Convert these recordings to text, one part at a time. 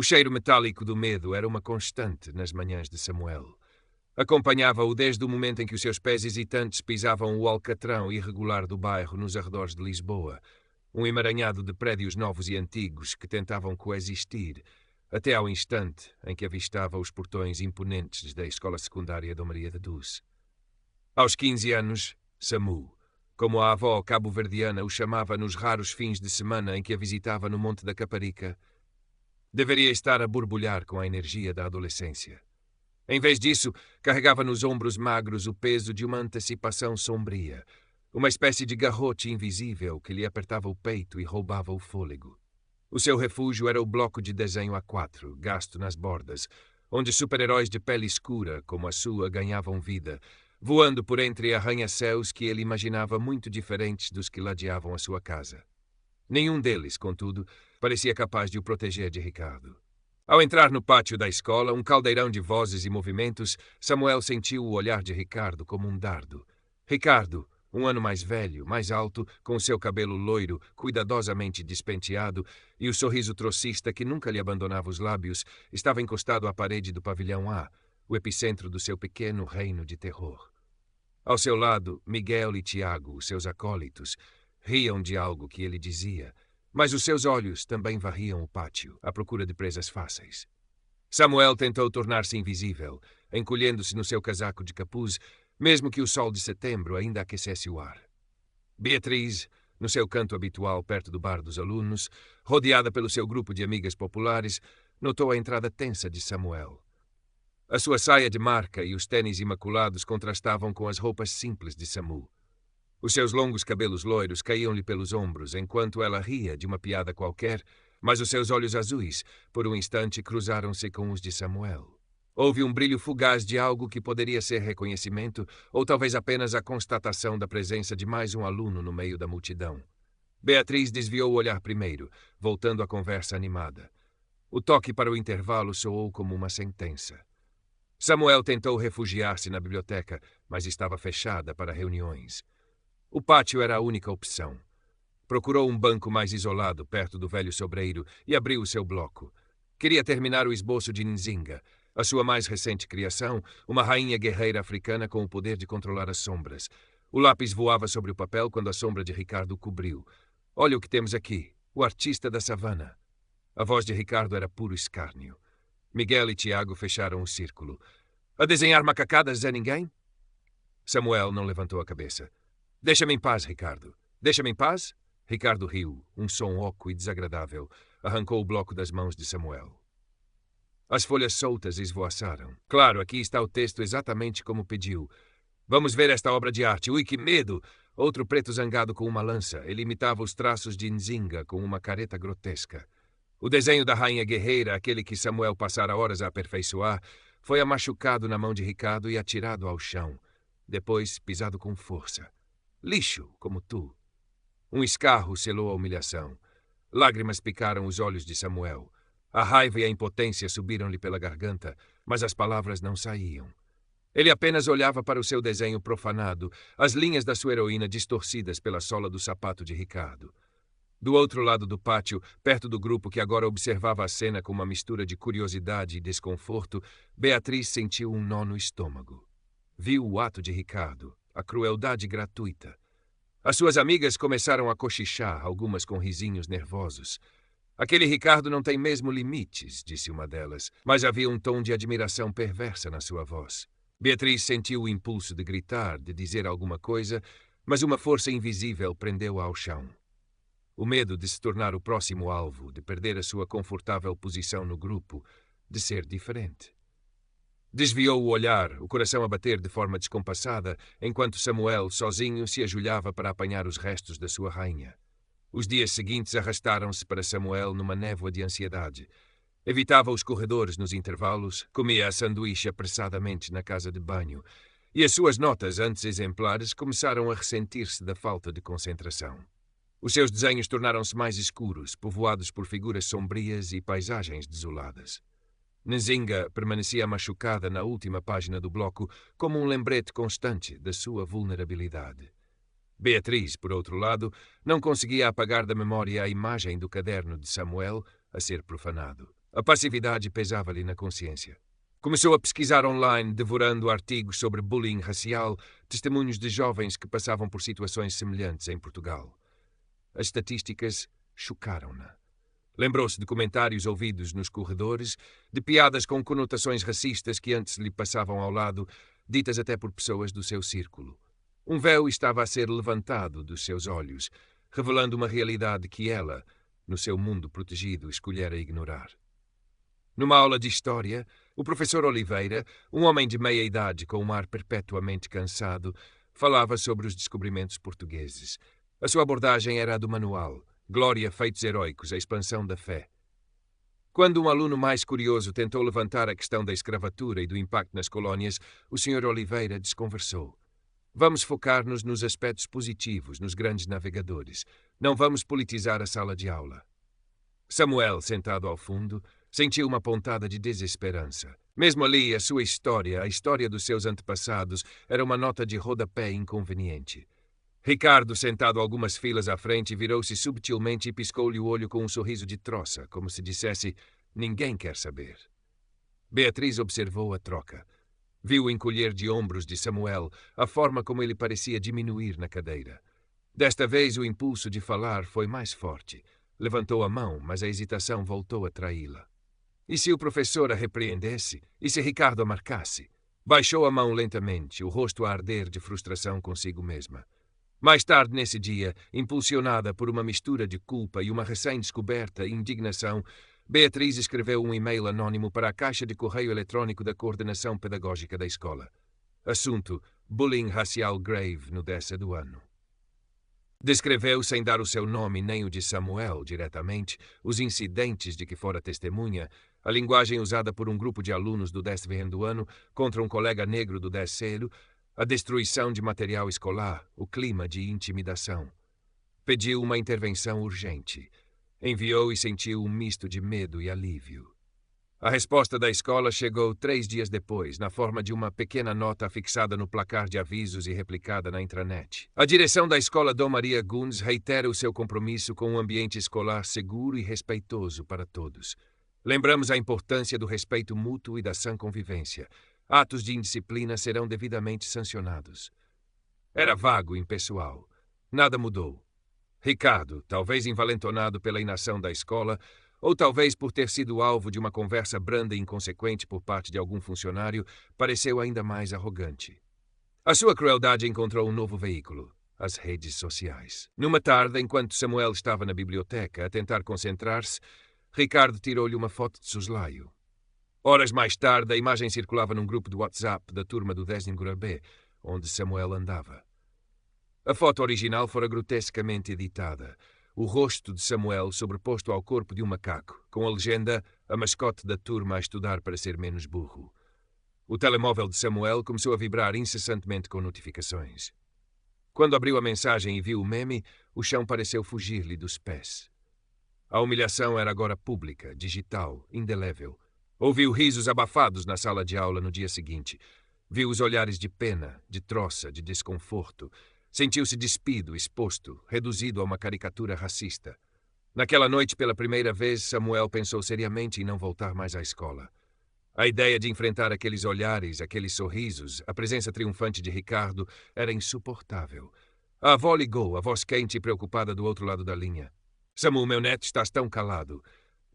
O cheiro metálico do medo era uma constante nas manhãs de Samuel. Acompanhava-o desde o momento em que os seus pés hesitantes pisavam o alcatrão irregular do bairro nos arredores de Lisboa, um emaranhado de prédios novos e antigos que tentavam coexistir, até ao instante em que avistava os portões imponentes da escola secundária Dom Maria de Duz. Aos 15 anos, Samu, como a avó cabo-verdiana o chamava nos raros fins de semana em que a visitava no Monte da Caparica, deveria estar a borbulhar com a energia da adolescência. Em vez disso, carregava nos ombros magros o peso de uma antecipação sombria, uma espécie de garrote invisível que lhe apertava o peito e roubava o fôlego. O seu refúgio era o bloco de desenho A4, gasto nas bordas, onde super-heróis de pele escura, como a sua, ganhavam vida, voando por entre arranha-céus que ele imaginava muito diferentes dos que ladeavam a sua casa. Nenhum deles, contudo, parecia capaz de o proteger de Ricardo. Ao entrar no pátio da escola, um caldeirão de vozes e movimentos, Samuel sentiu o olhar de Ricardo como um dardo. Ricardo, um ano mais velho, mais alto, com o seu cabelo loiro, cuidadosamente despenteado, e o sorriso trocista que nunca lhe abandonava os lábios, estava encostado à parede do pavilhão A, o epicentro do seu pequeno reino de terror. Ao seu lado, Miguel e Tiago, os seus acólitos, riam de algo que ele dizia, mas os seus olhos também varriam o pátio, à procura de presas fáceis. Samuel tentou tornar-se invisível, encolhendo-se no seu casaco de capuz, mesmo que o sol de setembro ainda aquecesse o ar. Beatriz, no seu canto habitual perto do bar dos alunos, rodeada pelo seu grupo de amigas populares, notou a entrada tensa de Samuel. A sua saia de marca e os tênis imaculados contrastavam com as roupas simples de Samu. Os seus longos cabelos loiros caíam-lhe pelos ombros enquanto ela ria de uma piada qualquer, mas os seus olhos azuis, por um instante, cruzaram-se com os de Samuel. Houve um brilho fugaz de algo que poderia ser reconhecimento ou talvez apenas a constatação da presença de mais um aluno no meio da multidão. Beatriz desviou o olhar primeiro, voltando à conversa animada. O toque para o intervalo soou como uma sentença. Samuel tentou refugiar-se na biblioteca, mas estava fechada para reuniões. O pátio era a única opção. Procurou um banco mais isolado, perto do velho sobreiro, e abriu o seu bloco. Queria terminar o esboço de Nzinga, a sua mais recente criação, uma rainha guerreira africana com o poder de controlar as sombras. O lápis voava sobre o papel quando a sombra de Ricardo o cobriu. Olha o que temos aqui, o artista da savana. A voz de Ricardo era puro escárnio. Miguel e Tiago fecharam o círculo. A desenhar macacadas é ninguém? Samuel não levantou a cabeça. Deixa-me em paz, Ricardo. Deixa-me em paz? Ricardo riu, um som oco e desagradável. Arrancou o bloco das mãos de Samuel. As folhas soltas esvoaçaram. Claro, aqui está o texto exatamente como pediu. Vamos ver esta obra de arte. Ui, que medo! Outro preto zangado com uma lança. Ele imitava os traços de Nzinga com uma careta grotesca. O desenho da rainha guerreira, aquele que Samuel passara horas a aperfeiçoar, foi amachucado na mão de Ricardo e atirado ao chão. Depois, pisado com força. Lixo, como tu. Um escarro selou a humilhação. Lágrimas picaram os olhos de Samuel. A raiva e a impotência subiram-lhe pela garganta, mas as palavras não saíam. Ele apenas olhava para o seu desenho profanado, as linhas da sua heroína distorcidas pela sola do sapato de Ricardo. Do outro lado do pátio, perto do grupo que agora observava a cena com uma mistura de curiosidade e desconforto, Beatriz sentiu um nó no estômago. Viu o ato de Ricardo, a crueldade gratuita. As suas amigas começaram a cochichar, algumas com risinhos nervosos. Aquele Ricardo não tem mesmo limites, disse uma delas, mas havia um tom de admiração perversa na sua voz. Beatriz sentiu o impulso de gritar, de dizer alguma coisa, mas uma força invisível prendeu-a ao chão. O medo de se tornar o próximo alvo, de perder a sua confortável posição no grupo, de ser diferente. Desviou o olhar, o coração a bater de forma descompassada, enquanto Samuel, sozinho, se ajoelhava para apanhar os restos da sua rainha. Os dias seguintes arrastaram-se para Samuel numa névoa de ansiedade. Evitava os corredores nos intervalos, comia a sanduíche apressadamente na casa de banho, e as suas notas, antes exemplares, começaram a ressentir-se da falta de concentração. Os seus desenhos tornaram-se mais escuros, povoados por figuras sombrias e paisagens desoladas. Nzinga permanecia machucada na última página do bloco como um lembrete constante da sua vulnerabilidade. Beatriz, por outro lado, não conseguia apagar da memória a imagem do caderno de Samuel a ser profanado. A passividade pesava-lhe na consciência. Começou a pesquisar online, devorando artigos sobre bullying racial, testemunhos de jovens que passavam por situações semelhantes em Portugal. As estatísticas chocaram-na. Lembrou-se de comentários ouvidos nos corredores, de piadas com conotações racistas que antes lhe passavam ao lado, ditas até por pessoas do seu círculo. Um véu estava a ser levantado dos seus olhos, revelando uma realidade que ela, no seu mundo protegido, escolhera ignorar. Numa aula de história, o professor Oliveira, um homem de meia idade com um ar perpetuamente cansado, falava sobre os descobrimentos portugueses. A sua abordagem era a do manual, Glória, Feitos Heróicos, a expansão da fé. Quando um aluno mais curioso tentou levantar a questão da escravatura e do impacto nas colónias, o Sr. Oliveira desconversou. Vamos focar-nos nos aspectos positivos, nos grandes navegadores. Não vamos politizar a sala de aula. Samuel, sentado ao fundo, sentiu uma pontada de desesperança. Mesmo ali, a sua história, a história dos seus antepassados, era uma nota de rodapé inconveniente. Ricardo, sentado algumas filas à frente, virou-se subtilmente e piscou-lhe o olho com um sorriso de troça, como se dissesse, ninguém quer saber. Beatriz observou a troca. Viu o encolher de ombros de Samuel, a forma como ele parecia diminuir na cadeira. Desta vez, o impulso de falar foi mais forte. Levantou a mão, mas a hesitação voltou a traí-la. E se o professor a repreendesse? E se Ricardo a marcasse? Baixou a mão lentamente, o rosto a arder de frustração consigo mesma. Mais tarde nesse dia, impulsionada por uma mistura de culpa e uma recém-descoberta indignação, Beatriz escreveu um e-mail anônimo para a caixa de correio eletrônico da coordenação pedagógica da escola. Assunto: bullying racial grave no 10º ano. Descreveu, sem dar o seu nome nem o de Samuel diretamente, os incidentes de que fora testemunha, a linguagem usada por um grupo de alunos do 10º ano contra um colega negro do 10º, a destruição de material escolar, o clima de intimidação. Pediu uma intervenção urgente. Enviou e sentiu um misto de medo e alívio. A resposta da escola chegou 3 dias depois, na forma de uma pequena nota afixada no placar de avisos e replicada na intranet. A direção da escola Dom Maria Guns reitera o seu compromisso com um ambiente escolar seguro e respeitoso para todos. Lembramos a importância do respeito mútuo e da sã convivência. Atos de indisciplina serão devidamente sancionados. Era vago e impessoal. Nada mudou. Ricardo, talvez envalentonado pela inação da escola, ou talvez por ter sido alvo de uma conversa branda e inconsequente por parte de algum funcionário, pareceu ainda mais arrogante. A sua crueldade encontrou um novo veículo: as redes sociais. Numa tarde, enquanto Samuel estava na biblioteca a tentar concentrar-se, Ricardo tirou-lhe uma foto de soslaio. Horas mais tarde, a imagem circulava num grupo de WhatsApp da turma do 10º B, onde Samuel andava. A foto original fora grotescamente editada. O rosto de Samuel sobreposto ao corpo de um macaco, com a legenda "A mascote da turma a estudar para ser menos burro". O telemóvel de Samuel começou a vibrar incessantemente com notificações. Quando abriu a mensagem e viu o meme, o chão pareceu fugir-lhe dos pés. A humilhação era agora pública, digital, indelével. Ouviu risos abafados na sala de aula no dia seguinte. Viu os olhares de pena, de troça, de desconforto. Sentiu-se despido, exposto, reduzido a uma caricatura racista. Naquela noite, pela primeira vez, Samuel pensou seriamente em não voltar mais à escola. A ideia de enfrentar aqueles olhares, aqueles sorrisos, a presença triunfante de Ricardo, era insuportável. A avó ligou, a voz quente e preocupada do outro lado da linha. "Samu, meu neto, estás tão calado.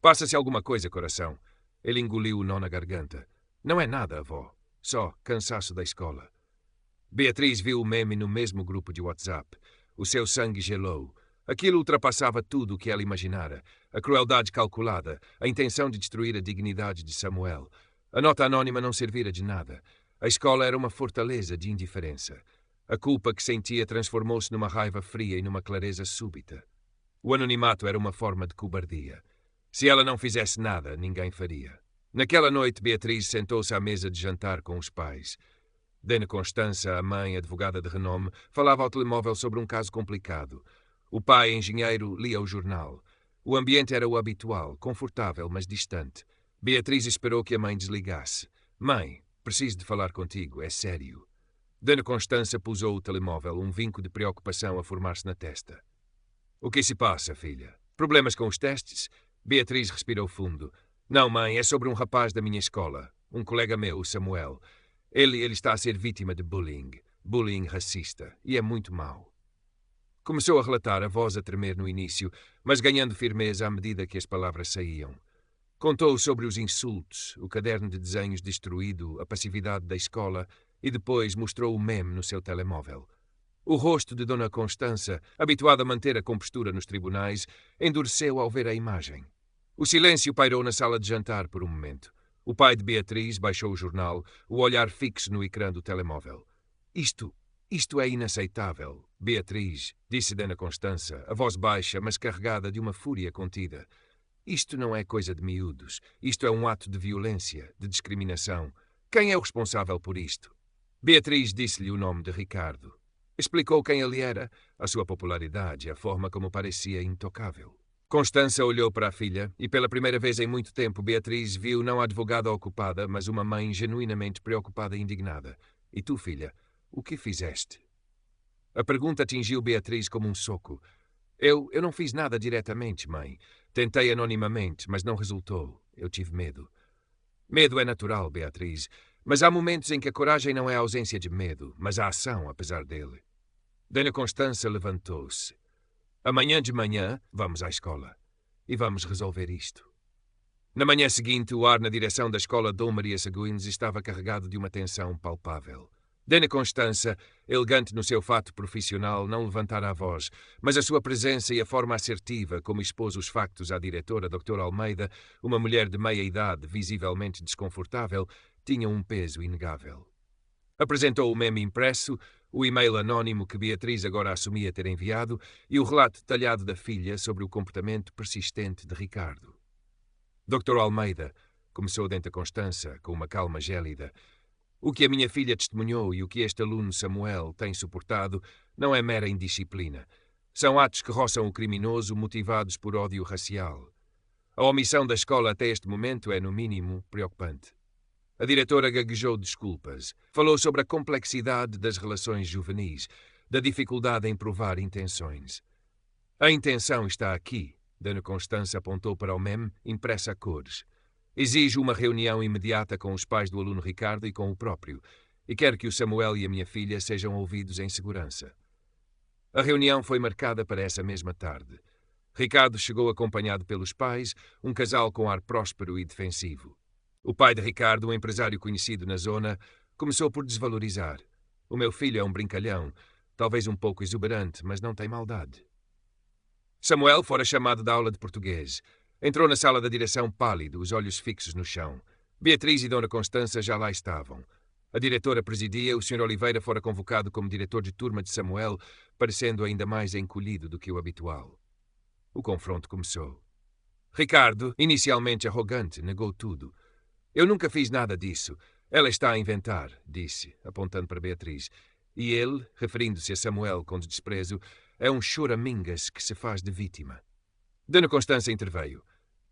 Passa-se alguma coisa, coração." Ele engoliu o nó na garganta. "Não é nada, avó. Só cansaço da escola." Beatriz viu o meme no mesmo grupo de WhatsApp. O seu sangue gelou. Aquilo ultrapassava tudo o que ela imaginara. A crueldade calculada, a intenção de destruir a dignidade de Samuel. A nota anônima não servira de nada. A escola era uma fortaleza de indiferença. A culpa que sentia transformou-se numa raiva fria e numa clareza súbita. O anonimato era uma forma de cobardia. Se ela não fizesse nada, ninguém faria. Naquela noite, Beatriz sentou-se à mesa de jantar com os pais. Dena Constança, a mãe, advogada de renome, falava ao telemóvel sobre um caso complicado. O pai, engenheiro, lia o jornal. O ambiente era o habitual, confortável, mas distante. Beatriz esperou que a mãe desligasse. "Mãe, preciso de falar contigo, é sério." Dena Constança pousou o telemóvel, um vinco de preocupação a formar-se na testa. "O que se passa, filha? Problemas com os testes?" Beatriz respirou fundo. Não, mãe, é sobre um rapaz da minha escola. Um colega meu, o Samuel. Ele está a ser vítima de bullying. Bullying racista. E é muito mau. Começou a relatar, a voz a tremer no início, mas ganhando firmeza à medida que as palavras saíam. Contou sobre os insultos, o caderno de desenhos destruído, a passividade da escola e depois mostrou o meme no seu telemóvel. O rosto de Dona Constança, habituada a manter a compostura nos tribunais, endureceu ao ver a imagem. O silêncio pairou na sala de jantar por um momento. O pai de Beatriz baixou o jornal, o olhar fixo no ecrã do telemóvel. Isto é inaceitável, Beatriz, disse Dona Constança, a voz baixa, mas carregada de uma fúria contida. Isto não é coisa de miúdos. Isto é um ato de violência, de discriminação. Quem é o responsável por isto? Beatriz disse-lhe o nome de Ricardo. Explicou quem ele era, a sua popularidade, a forma como parecia intocável. Constança olhou para a filha e, pela primeira vez em muito tempo, Beatriz viu não a advogada ocupada, mas uma mãe genuinamente preocupada e indignada. E tu, filha, o que fizeste? A pergunta atingiu Beatriz como um soco. Eu não fiz nada diretamente, mãe. Tentei anonimamente, mas não resultou. Eu tive medo. Medo é natural, Beatriz, mas há momentos em que a coragem não é a ausência de medo, mas a ação, apesar dele. Dona Constança levantou-se. Amanhã de manhã, vamos à escola. E vamos resolver isto. Na manhã seguinte, o ar na direção da escola Dom Maria Seguins estava carregado de uma tensão palpável. Dona Constança, elegante no seu fato profissional, não levantara a voz, mas a sua presença e a forma assertiva como expôs os factos à diretora, Dr. Almeida, uma mulher de meia idade, visivelmente desconfortável, tinham um peso inegável. Apresentou o meme impresso, o e-mail anónimo que Beatriz agora assumia ter enviado e o relato detalhado da filha sobre o comportamento persistente de Ricardo. Dr. Almeida, começou Dona Constança, com uma calma gélida, o que a minha filha testemunhou e o que este aluno Samuel tem suportado não é mera indisciplina. São atos que roçam o criminoso motivados por ódio racial. A omissão da escola até este momento é, no mínimo, preocupante. A diretora gaguejou desculpas. Falou sobre a complexidade das relações juvenis, da dificuldade em provar intenções. A intenção está aqui. Dona Constança apontou para o meme, impressa a cores. Exijo uma reunião imediata com os pais do aluno Ricardo e com o próprio, e quero que o Samuel e a minha filha sejam ouvidos em segurança. A reunião foi marcada para essa mesma tarde. Ricardo chegou acompanhado pelos pais, um casal com ar próspero e defensivo. O pai de Ricardo, um empresário conhecido na zona, começou por desvalorizar. O meu filho é um brincalhão, talvez um pouco exuberante, mas não tem maldade. Samuel fora chamado da aula de português. Entrou na sala da direção pálido, os olhos fixos no chão. Beatriz e Dona Constança já lá estavam. A diretora presidia, o Sr. Oliveira fora convocado como diretor de turma de Samuel, parecendo ainda mais encolhido do que o habitual. O confronto começou. Ricardo, inicialmente arrogante, negou tudo. Eu nunca fiz nada disso. Ela está a inventar, disse, apontando para Beatriz. E ele, referindo-se a Samuel com desprezo, é um choramingas que se faz de vítima. Dona Constança interveio.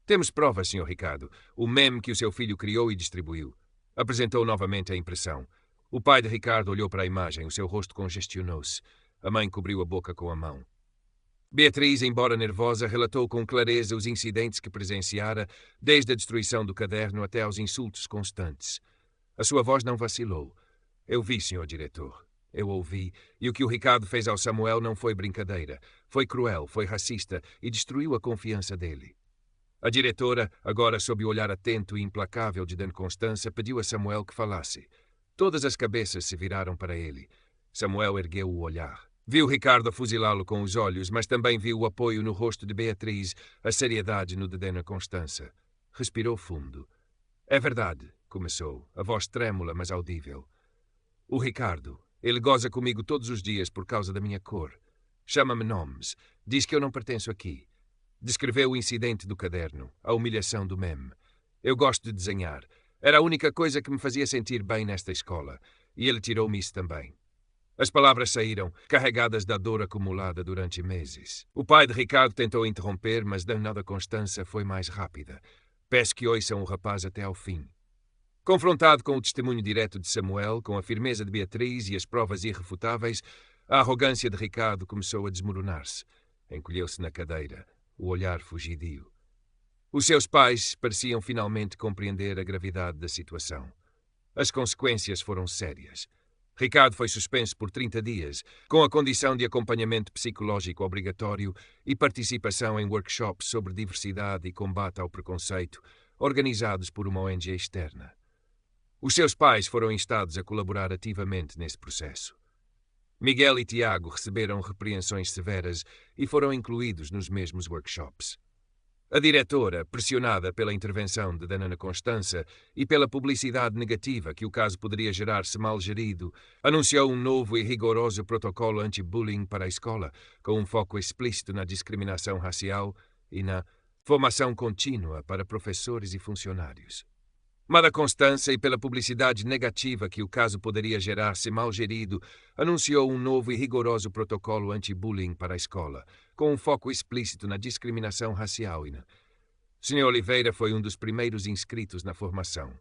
Temos provas, Sr. Ricardo. O meme que o seu filho criou e distribuiu. Apresentou novamente a impressão. O pai de Ricardo olhou para a imagem. O seu rosto congestionou-se. A mãe cobriu a boca com a mão. Beatriz, embora nervosa, relatou com clareza os incidentes que presenciara, desde a destruição do caderno até aos insultos constantes. A sua voz não vacilou. Eu vi, Sr. Diretor. Eu ouvi, e o que o Ricardo fez ao Samuel não foi brincadeira. Foi cruel, foi racista e destruiu a confiança dele. A diretora, agora sob o olhar atento e implacável de Dona Constança, pediu a Samuel que falasse. Todas as cabeças se viraram para ele. Samuel ergueu o olhar. Viu Ricardo fuzilá-lo com os olhos, mas também viu o apoio no rosto de Beatriz, a seriedade no de Dona Constança. Respirou fundo. É verdade, começou, a voz trêmula, mas audível. O Ricardo, ele goza comigo todos os dias por causa da minha cor. Chama-me nomes. Diz que eu não pertenço aqui. Descreveu o incidente do caderno, a humilhação do meme. Eu gosto de desenhar. Era a única coisa que me fazia sentir bem nesta escola. E ele tirou-me isso também. As palavras saíram, carregadas da dor acumulada durante meses. O pai de Ricardo tentou interromper, mas Dona Constança foi mais rápida. Peço que ouçam o rapaz até ao fim. Confrontado com o testemunho direto de Samuel, com a firmeza de Beatriz e as provas irrefutáveis, a arrogância de Ricardo começou a desmoronar-se. Encolheu-se na cadeira, o olhar fugidio. Os seus pais pareciam finalmente compreender a gravidade da situação. As consequências foram sérias. Ricardo foi suspenso por 30 dias, com a condição de acompanhamento psicológico obrigatório e participação em workshops sobre diversidade e combate ao preconceito, organizados por uma ONG externa. Os seus pais foram instados a colaborar ativamente nesse processo. Miguel e Tiago receberam repreensões severas e foram incluídos nos mesmos workshops. A diretora, pressionada pela intervenção de Dona Constança e pela publicidade negativa que o caso poderia gerar se mal gerido, anunciou um novo e rigoroso protocolo anti-bullying para a escola, com um foco explícito na discriminação racial e na formação contínua para professores e funcionários. Mada Constança, e pela publicidade negativa que o caso poderia gerar se mal gerido, anunciou um novo e rigoroso protocolo anti-bullying para a escola, com um foco explícito na discriminação racial. Sr. Oliveira foi um dos primeiros inscritos na formação.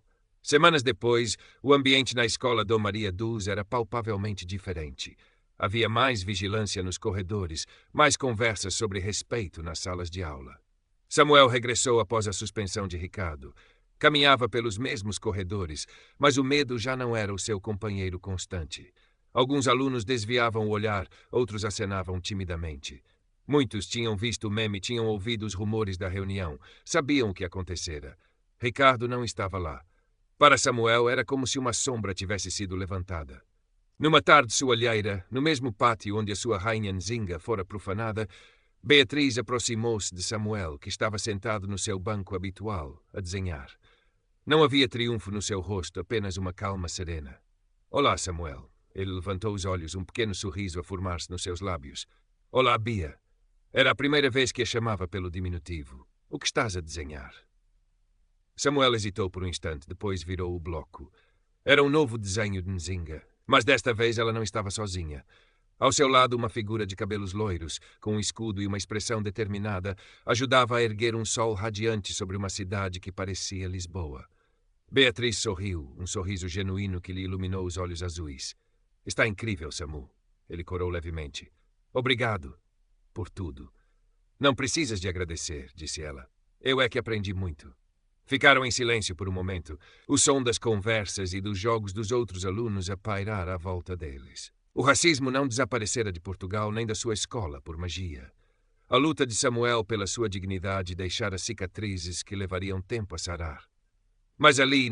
Semanas depois, o ambiente na escola Dom Maria Duz era palpavelmente diferente. Havia mais vigilância nos corredores, mais conversas sobre respeito nas salas de aula. Samuel regressou após a suspensão de Ricardo. Caminhava pelos mesmos corredores, mas o medo já não era o seu companheiro constante. Alguns alunos desviavam o olhar, outros acenavam timidamente. Muitos tinham visto o meme, tinham ouvido os rumores da reunião, sabiam o que acontecera. Ricardo não estava lá. Para Samuel, era como se uma sombra tivesse sido levantada. Numa tarde soalheira, no mesmo pátio onde a sua rainha Nzinga fora profanada, Beatriz aproximou-se de Samuel, que estava sentado no seu banco habitual, a desenhar. Não havia triunfo no seu rosto, apenas uma calma serena. Olá, Samuel. Ele levantou os olhos, um pequeno sorriso a formar-se nos seus lábios. Olá, Bia. Era a primeira vez que a chamava pelo diminutivo. O que estás a desenhar? Samuel hesitou por um instante, depois virou o bloco. Era um novo desenho de Nzinga, mas desta vez ela não estava sozinha. Ao seu lado, uma figura de cabelos loiros, com um escudo e uma expressão determinada, ajudava a erguer um sol radiante sobre uma cidade que parecia Lisboa. Beatriz sorriu, um sorriso genuíno que lhe iluminou os olhos azuis. Está incrível, Samu. Ele corou levemente. Obrigado por tudo. Não precisas de agradecer, disse ela. Eu é que aprendi muito. Ficaram em silêncio por um momento, o som das conversas e dos jogos dos outros alunos a pairar à volta deles. O racismo não desaparecera de Portugal nem da sua escola por magia. A luta de Samuel pela sua dignidade deixara cicatrizes que levariam tempo a sarar. Mas ali,